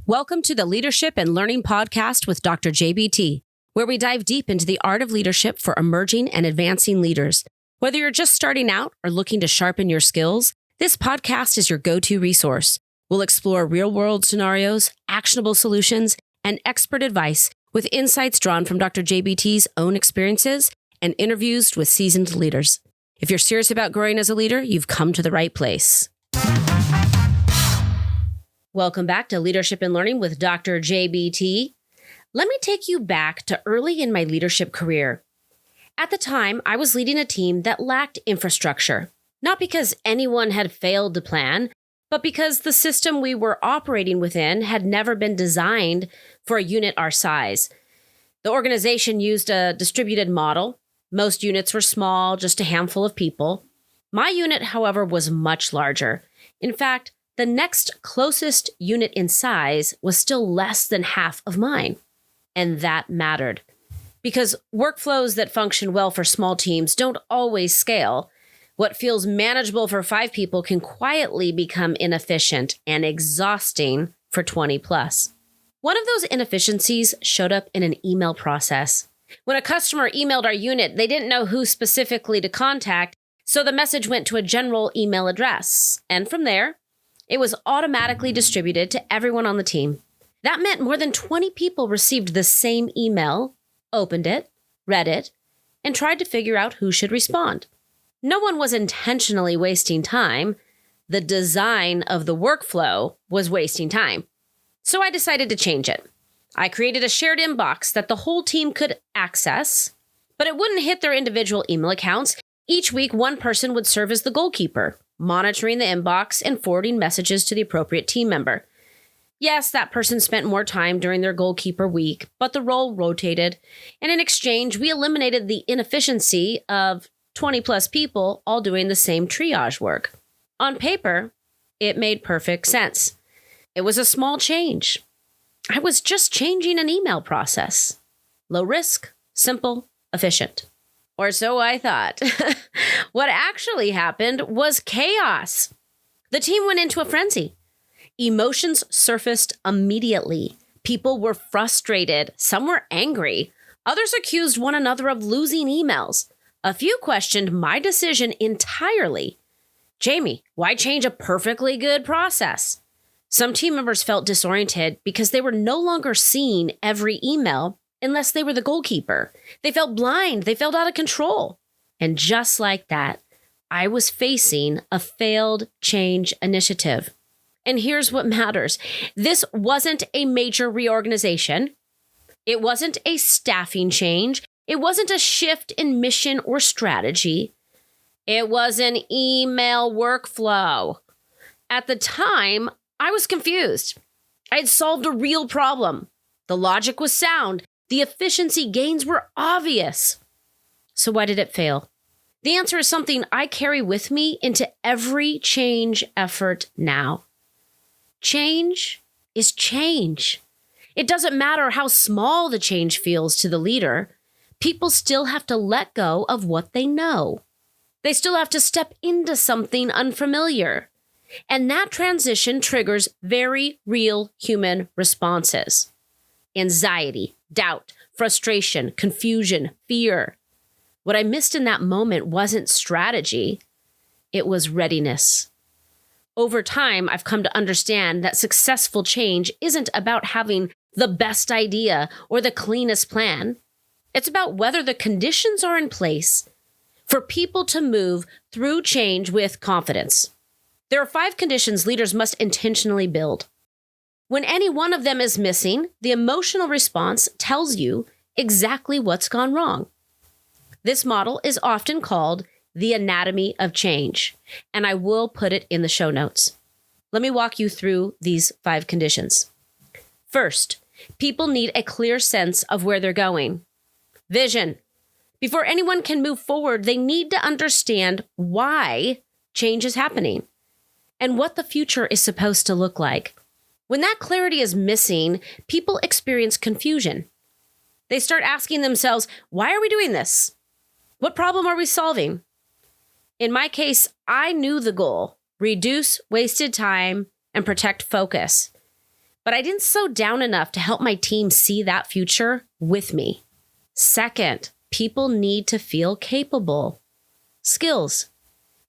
Welcome to the Leadership and Learning Podcast with Dr. JBT, where we dive deep into the art of leadership for emerging and advancing leaders. Whether you're just starting out or looking to sharpen your skills, this podcast is your go-to resource. We'll explore real-world scenarios, actionable solutions, and expert advice with insights drawn from Dr. JBT's own experiences and interviews with seasoned leaders. If you're serious about growing as a leader, you've come to the right place. Welcome back to Leadership and Learning with Dr. JBT. Let me take you back to early in my leadership career. At the time, I was leading a team that lacked infrastructure, not because anyone had failed to plan, but because the system we were operating within had never been designed for a unit our size. The organization used a distributed model. Most units were small, just a handful of people. My unit, however, was much larger. In fact, the next closest unit in size was still less than half of mine. And that mattered. Because workflows that function well for small teams don't always scale. What feels manageable for 5 people can quietly become inefficient and exhausting for 20 plus. One of those inefficiencies showed up in an email process. When a customer emailed our unit, they didn't know who specifically to contact, so the message went to a general email address. And from there, it was automatically distributed to everyone on the team. That meant more than 20 people received the same email, opened it, read it, and tried to figure out who should respond. No one was intentionally wasting time. The design of the workflow was wasting time. So I decided to change it. I created a shared inbox that the whole team could access, but it wouldn't hit their individual email accounts. Each week, one person would serve as the goalkeeper, monitoring the inbox and forwarding messages to the appropriate team member. Yes, that person spent more time during their goalkeeper week, but the role rotated, and in exchange, we eliminated the inefficiency of 20 plus people all doing the same triage work. On paper, it made perfect sense. It was a small change. I was just changing an email process. Low risk, simple, efficient. Or so I thought. What actually happened was chaos. The team went into a frenzy. Emotions surfaced immediately. People were frustrated. Some were angry. Others accused one another of losing emails. A few questioned my decision entirely. Jamie, why change a perfectly good process? Some team members felt disoriented because they were no longer seeing every email unless they were the goalkeeper. They felt blind. They felt out of control. And just like that, I was facing a failed change initiative. And here's what matters. This wasn't a major reorganization. It wasn't a staffing change. It wasn't a shift in mission or strategy. It was an email workflow. At the time, I was confused. I had solved a real problem. The logic was sound. The efficiency gains were obvious. So why did it fail? The answer is something I carry with me into every change effort now. Change is change. It doesn't matter how small the change feels to the leader. People still have to let go of what they know. They still have to step into something unfamiliar. And that transition triggers very real human responses. Anxiety, doubt, frustration, confusion, fear. What I missed in that moment wasn't strategy. It was readiness. Over time, I've come to understand that successful change isn't about having the best idea or the cleanest plan. It's about whether the conditions are in place for people to move through change with confidence. There are 5 conditions leaders must intentionally build. When any one of them is missing, the emotional response tells you exactly what's gone wrong. This model is often called the anatomy of change, and I will put it in the show notes. Let me walk you through these 5 conditions. First, people need a clear sense of where they're going. Vision. Before anyone can move forward, they need to understand why change is happening and what the future is supposed to look like. When that clarity is missing, people experience confusion. They start asking themselves, why are we doing this? What problem are we solving? In my case, I knew the goal: reduce wasted time and protect focus. But I didn't slow down enough to help my team see that future with me. Second, people need to feel capable. Skills.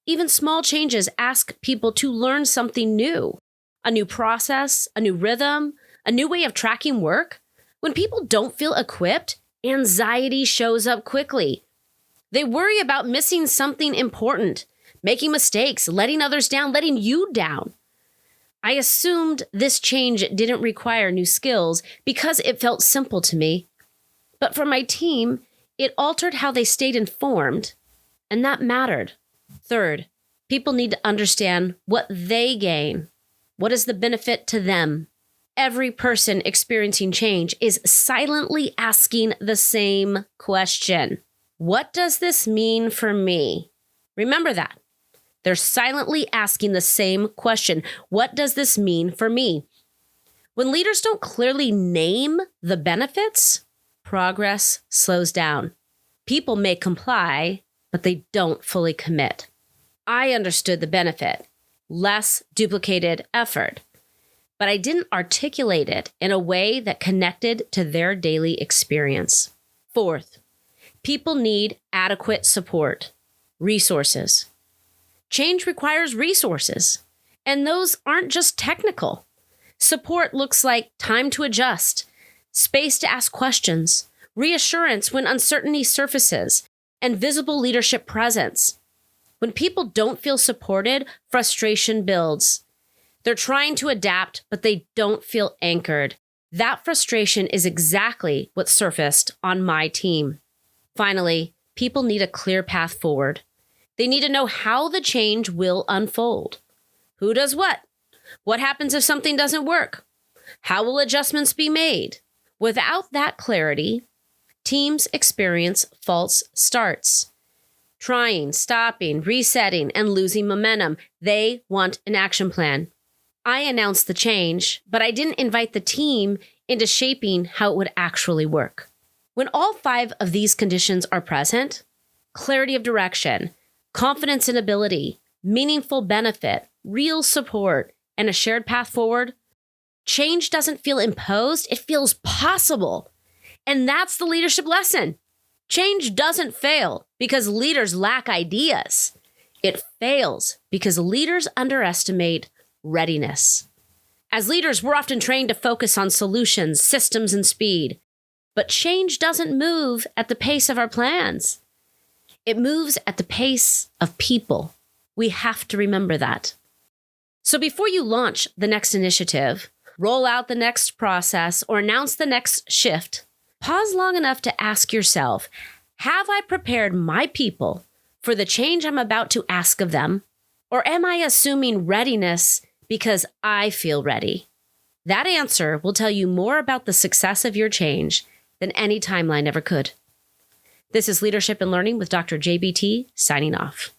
Even small changes ask people to learn something new. A new process, a new rhythm, a new way of tracking work. When people don't feel equipped, anxiety shows up quickly. They worry about missing something important, making mistakes, letting others down, letting you down. I assumed this change didn't require new skills because it felt simple to me. But for my team, it altered how they stayed informed, and that mattered. Third, people need to understand what they gain. What is the benefit to them? Every person experiencing change is silently asking the same question. What does this mean for me? Remember that. They're silently asking the same question. What does this mean for me? When leaders don't clearly name the benefits, progress slows down. People may comply, but they don't fully commit. I understood the benefit, less duplicated effort, but I didn't articulate it in a way that connected to their daily experience. Fourth, people need adequate support, resources. Change requires resources, and those aren't just technical. Support looks like time to adjust, space to ask questions, reassurance when uncertainty surfaces, and visible leadership presence. When people don't feel supported, frustration builds. They're trying to adapt, but they don't feel anchored. That frustration is exactly what surfaced on my team. Finally, people need a clear path forward. They need to know how the change will unfold. Who does what? What happens if something doesn't work? How will adjustments be made? Without that clarity, teams experience false starts. Trying, stopping, resetting, and losing momentum. They want an action plan. I announced the change, but I didn't invite the team into shaping how it would actually work. When all 5 of these conditions are present, clarity of direction, confidence in ability, meaningful benefit, real support, and a shared path forward, change doesn't feel imposed, it feels possible. And that's the leadership lesson. Change doesn't fail because leaders lack ideas. It fails because leaders underestimate readiness. As leaders, we're often trained to focus on solutions, systems, and speed. But change doesn't move at the pace of our plans. It moves at the pace of people. We have to remember that. So before you launch the next initiative, roll out the next process, or announce the next shift, pause long enough to ask yourself, have I prepared my people for the change I'm about to ask of them? Or am I assuming readiness because I feel ready? That answer will tell you more about the success of your change than any timeline ever could. This is Leadership and Learning with Dr. JBT, signing off.